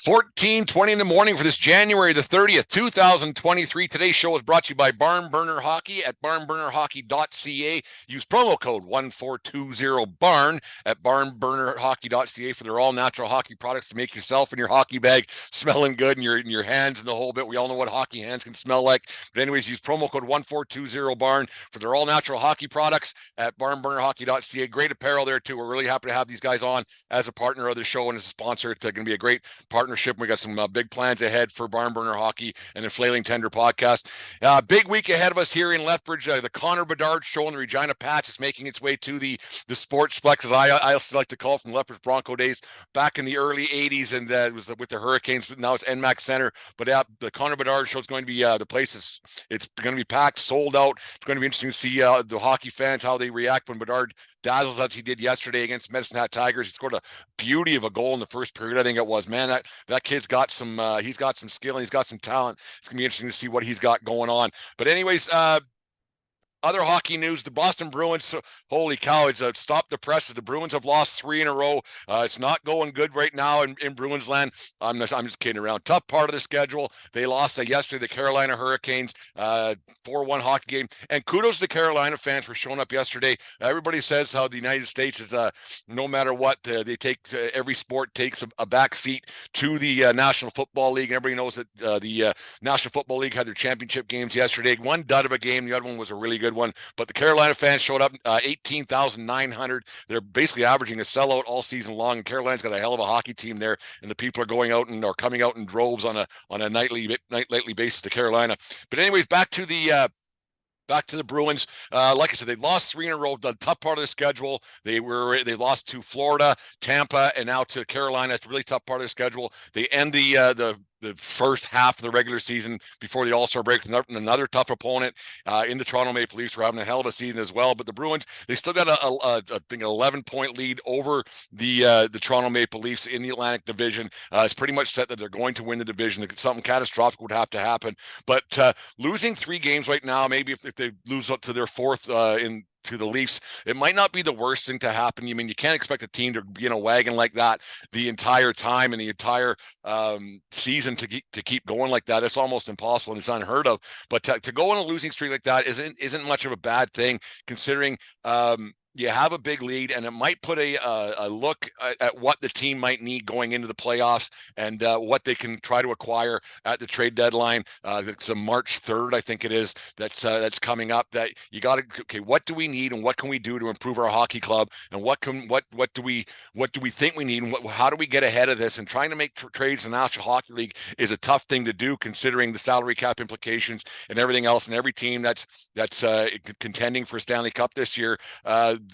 14:20 in the morning for this January the 30th, 2023. Today's show is brought to you by Barn Burner Hockey at barnburnerhockey.ca. Use promo code 1420BARN at barnburnerhockey.ca for their all-natural hockey products to make yourself and your hockey bag smelling good, and your hands and the whole bit. We all know what hockey hands can smell like. But anyways, use promo code 1420BARN for their all-natural hockey products at barnburnerhockey.ca. Great apparel there, too. We're really happy to have these guys on as a partner of the show and as a sponsor. It's going to be a great partnership. We got some big plans ahead for Barn Burner Hockey and the Flailing Tender podcast. Big week ahead of us here in Lethbridge. The Connor Bedard Show in the Regina Patch is making its way to the Sportsplex, as I also like to call it, from Lethbridge Bronco days back in the early 80s, and it was with the Hurricanes. Now it's NMAX Center. But the Connor Bedard Show is going to be the place. It's going to be packed, sold out. It's going to be interesting to see the hockey fans, how they react when Bedard dazzles as he did yesterday against Medicine Hat Tigers. He scored a beauty of a goal in the first period, I think it was. Man, that kid's got some he's got some skill and he's got some talent. It's gonna be interesting to see what he's got going on. But anyways, other hockey news, the Boston Bruins, holy cow, it's stopped the presses. The Bruins have lost 3 in a row. It's not going good right now in Bruins land. I'm just kidding around. Tough part of the schedule. They lost yesterday the Carolina Hurricanes, 4-1 hockey game. And kudos to the Carolina fans for showing up yesterday. Everybody says how the United States is, no matter what, they take every sport takes a back seat to the National Football League. And everybody knows that the National Football League had their championship games yesterday. One dud of a game. The other one was a really good one, but the Carolina fans showed up, 18,900. They're basically averaging a sellout all season long, and Carolina's got a hell of a hockey team there, and the people are going out and are coming out in droves on a nightly basis to Carolina. But anyways, back to the Bruins. Like I said, they lost 3 in a row. The tough part of the schedule, they lost to Florida, Tampa, and now to Carolina. It's a really tough part of the schedule. They end the first half of the regular season before the All-Star break. Another tough opponent in the Toronto Maple Leafs. Who are having a hell of a season as well. But the Bruins, they still got I think an 11-point lead over the Toronto Maple Leafs in the Atlantic Division. It's pretty much set that they're going to win the division. Something catastrophic would have to happen. But losing 3 games right now, maybe if they lose up to their fourth to the Leafs, it might not be the worst thing to happen. I mean, you can't expect a team to be in a wagon like that the entire time and the entire season to keep going like that. It's almost impossible and it's unheard of. But to go on a losing streak like that isn't much of a bad thing, considering you have a big lead, and it might put a look at what the team might need going into the playoffs and what they can try to acquire at the trade deadline. It's March 3rd, I think it is, that's coming up. That you got to, okay, what do we need and what can we do to improve our hockey club, and what do we think we need, and how do we get ahead of this? And trying to make trades in the National Hockey League is a tough thing to do, considering the salary cap implications and everything else. And every team that's contending for Stanley Cup this year,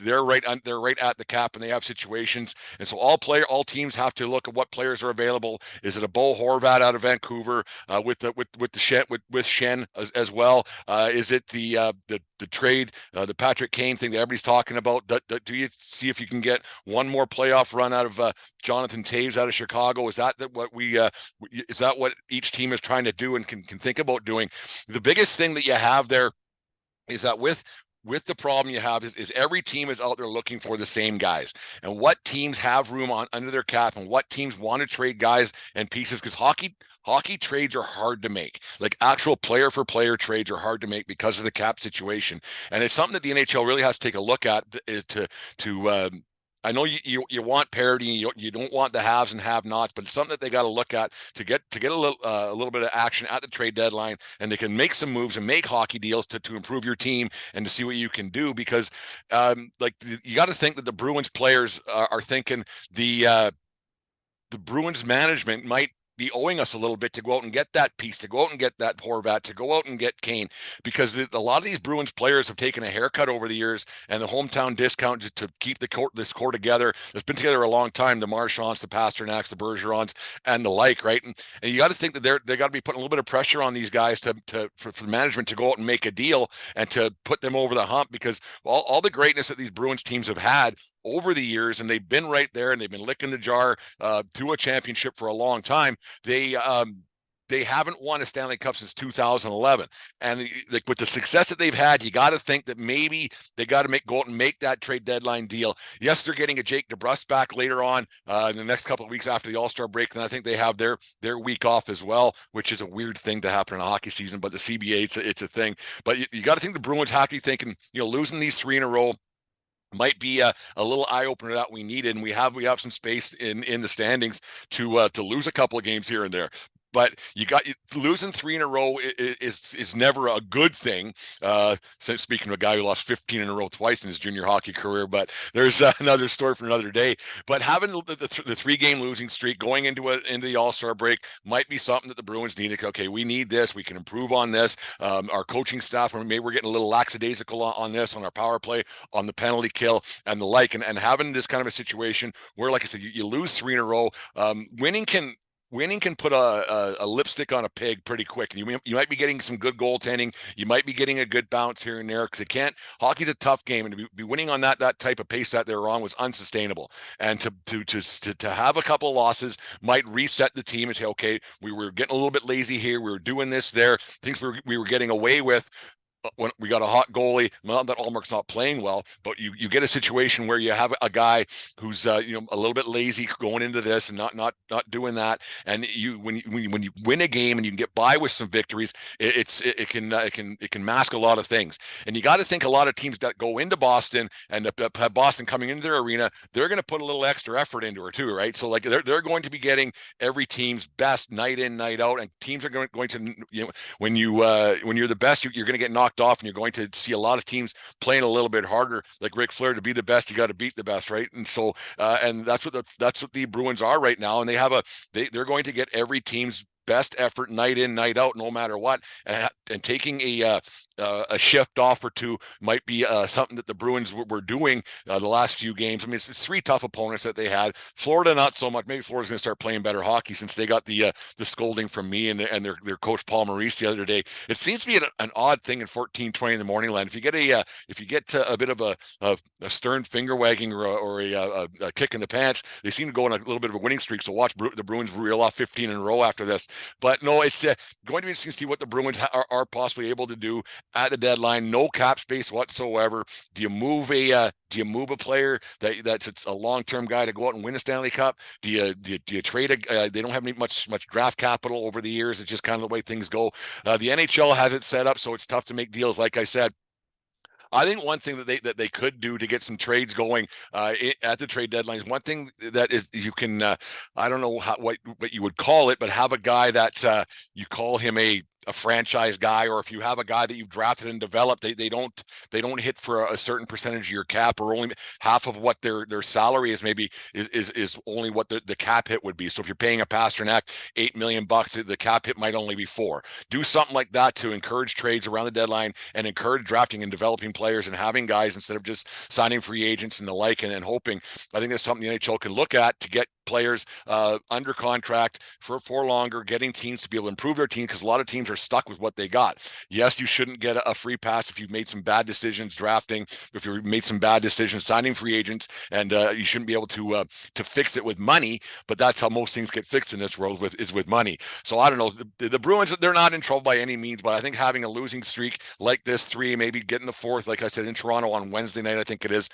they're right at the cap, and they have situations. And so all teams have to look at what players are available. Is it a Bo Horvat out of Vancouver with Shen as well? Is it the trade, the Patrick Kane thing that everybody's talking about? Do you see if you can get one more playoff run out of Jonathan Toews out of Chicago? Is that what each team is trying to do and can think about doing? The biggest thing that you have there is that with the problem you have is every team is out there looking for the same guys, and what teams have room under their cap, and what teams want to trade guys and pieces, because hockey trades are hard to make. Like actual player for player trades are hard to make because of the cap situation, and it's something that the NHL really has to take a look at to I know you want parity, you don't want the haves and have-nots, but it's something that they got to look at to get a little bit of action at the trade deadline, and they can make some moves and make hockey deals to improve your team and to see what you can do. Because you got to think that the Bruins players are thinking the Bruins management might be owing us a little bit to go out and get that piece, to go out and get that Horvat, to go out and get Kane, because a lot of these Bruins players have taken a haircut over the years, and the hometown discount to keep this core together. It's been together a long time. The Marchands, the Pasternaks, the Bergerons, and the like, right? And you got to think that they got to be putting a little bit of pressure on these guys for the management to go out and make a deal and to put them over the hump, because all the greatness that these Bruins teams have had over the years, and they've been right there, and they've been licking the jar to a championship for a long time. They they haven't won a Stanley Cup since 2011. And like with the success that they've had, you got to think that maybe they got to go out and make that trade deadline deal. Yes, they're getting a Jake DeBrusk back later on in the next couple of weeks after the All-Star break, and I think they have their week off as well, which is a weird thing to happen in a hockey season. But the CBA, it's a thing. But you got to think the Bruins have to be thinking, losing these 3 in a row might be a little eye opener that we needed, and we have some space in the standings to lose a couple of games here and there. But losing 3 in a row is never a good thing. Speaking of a guy who lost 15 in a row twice in his junior hockey career, but there's another story for another day. But having the 3-game losing streak going into the All-Star break might be something that the Bruins need to. Okay, we need this. We can improve on this. Our coaching staff, maybe we're getting a little lackadaisical on this, on our power play, on the penalty kill, and the like. And having this kind of a situation where, like I said, you lose 3 in a row, winning can put a lipstick on a pig pretty quick. And you might be getting some good goaltending. You might be getting a good bounce here and there because hockey's a tough game, and to be winning on that type of pace that they're on was unsustainable. And to have a couple of losses might reset the team and say, okay, we were getting a little bit lazy here. We were doing this there. Things we were getting away with. When we got a hot goalie, not that Allmark's not playing well, but you get a situation where you have a guy who's a little bit lazy going into this and not doing that, and when you win a game and you can get by with some victories, it can mask a lot of things. And you got to think a lot of teams that go into Boston and have Boston coming into their arena, they're going to put a little extra effort into it too, right? So like they're going to be getting every team's best night in, night out, and teams are going to when you're the best, you're going to get knocked off, and you're going to see a lot of teams playing a little bit harder. Like Ric Flair, to be the best, you got to beat the best, right? And so, and that's what the Bruins are right now, and they're going to get every team's best effort night in, night out, no matter what. And taking a shift off or two might be something that the Bruins were doing the last few games. I mean, it's 3 tough opponents that they had. Florida, not so much. Maybe Florida's going to start playing better hockey since they got the scolding from me and their coach Paul Maurice the other day. It seems to be an odd thing in 14:20 in the morning land. If you get a bit of a stern finger wagging or a kick in the pants, they seem to go on a little bit of a winning streak. So watch the Bruins reel off 15 in a row after this. But no, it's going to be interesting to see what the Bruins are possibly able to do at the deadline. No cap space whatsoever. Do you move a player that's a long-term guy to go out and win a Stanley Cup? Do you trade they don't have any much draft capital over the years. It's just kind of the way things go. The NHL has it set up so it's tough to make deals. Like I said, I think one thing that they could do to get some trades going at the trade deadline is one thing that is you can I don't know what you would call it, but have a guy that you call him a franchise guy, or if you have a guy that you've drafted and developed, they don't hit for a certain percentage of your cap, or only half of what their salary is, maybe is only what the cap hit would be. So if you're paying a Pasternak $8 million, the cap hit might only be 4. Do something like that to encourage trades around the deadline and encourage drafting and developing players and having guys instead of just signing free agents and the like and hoping. I think that's something the NHL can look at to get players under contract for longer, getting teams to be able to improve their team, because a lot of teams are stuck with what they got. Yes, you shouldn't get a free pass if you've made some bad decisions drafting, if you've made some bad decisions signing free agents, and you shouldn't be able to fix it with money, but that's how most things get fixed in this world with money. So I don't know, the Bruins, they're not in trouble by any means, but I think having a losing streak like this, 3, maybe getting the 4th, like I said, in Toronto on Wednesday night, I think it is,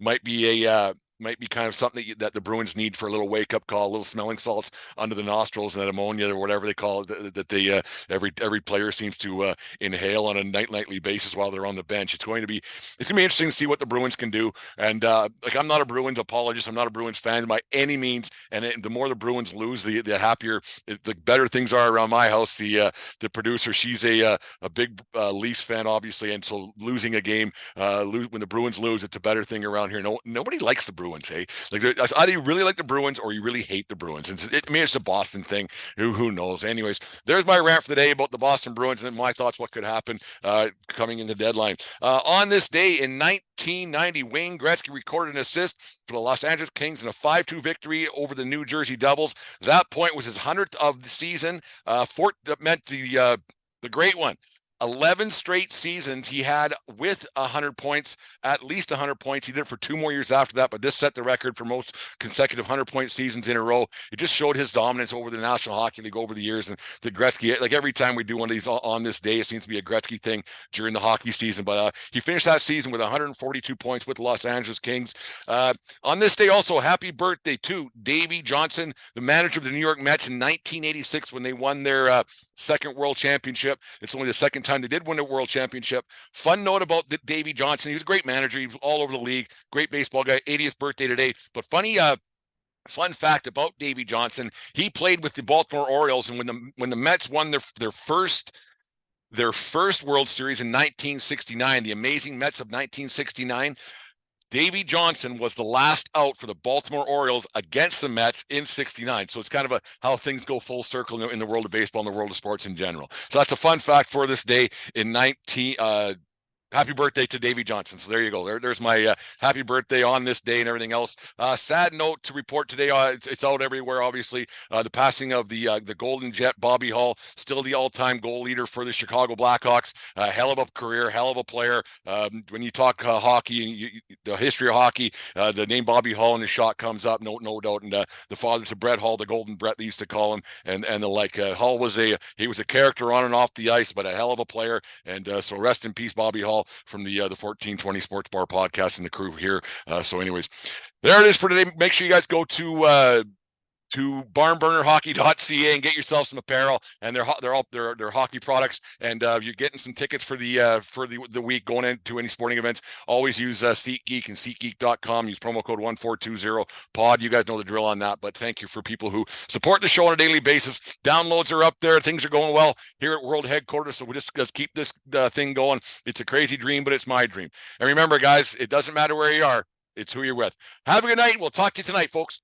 might be kind of something that the Bruins need for a little wake-up call, a little smelling salts under the nostrils, and that ammonia or whatever they call it, that they every player seems to inhale on a nightly basis while they're on the bench. It's going to be interesting to see what the Bruins can do. And I'm not a Bruins apologist. I'm not a Bruins fan by any means. And the more the Bruins lose, the happier, the better things are around my house. The producer, she's a big Leafs fan, obviously, and so losing a game, when the Bruins lose, it's a better thing around here. Nobody likes the Bruins, hey? Like, either you really like the Bruins or you really hate the Bruins. It's a Boston thing. Who knows? Anyways, there's my rant for the day about the Boston Bruins and my thoughts what could happen coming in the deadline. On this day in 1990, Wayne Gretzky recorded an assist for the Los Angeles Kings in a 5-2 victory over the New Jersey Devils. That point was his 100th of the season. That meant the great one, 11 straight seasons he had with 100 points, at least 100 points. He did it for 2 more years after that, but this set the record for most consecutive 100-point seasons in a row. It just showed his dominance over the National Hockey League over the years. And the Gretzky, like every time we do one of these on this day, it seems to be a Gretzky thing during the hockey season. But he finished that season with 142 points with the Los Angeles Kings. On this day also, happy birthday to Davey Johnson, the manager of the New York Mets in 1986 when they won their second World Championship. It's only the second time they did win a World Championship. Fun note about Davey Johnson, he was a great manager. He was all over the league, great baseball guy, 80th birthday today. But fun fact about Davey Johnson, he played with the Baltimore Orioles, and when the Mets won their first World Series in 1969, the amazing Mets of 1969, Davey Johnson was the last out for the Baltimore Orioles against the Mets in 69. So it's kind of how things go full circle in the world of baseball and the world of sports in general. So that's a fun fact for this day in happy birthday to Davey Johnson. So there you go. There's my happy birthday on this day and everything else. Sad note to report today. It's out everywhere, obviously. The passing of the Golden Jet, Bobby Hull, still the all-time goal leader for the Chicago Blackhawks. Hell of a career, hell of a player. When you talk hockey, the history of hockey, the name Bobby Hull and his shot comes up, no doubt. And the father to Brett Hull, the Golden Brett, they used to call him. And the like. Hull was a character on and off the ice, but a hell of a player. And so rest in peace, Bobby Hull, from the 1420 Sports Bar podcast and the crew here. So anyways, there it is for today. Make sure you guys go to barnburnerhockey.ca and get yourself some apparel, and they're hockey products, and you're getting some tickets for the week going into any sporting events. Always use SeatGeek and SeatGeek.com. Use promo code 1420pod. You guys know the drill on that, but thank you for people who support the show on a daily basis. Downloads are up there. Things are going well here at World Headquarters, so let's keep this thing going. It's a crazy dream, but it's my dream. And remember, guys, it doesn't matter where you are. It's who you're with. Have a good night. We'll talk to you tonight, folks.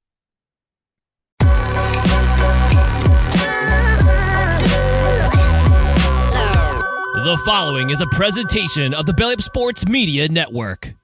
The following is a presentation of the Belly Up Sports Media Network.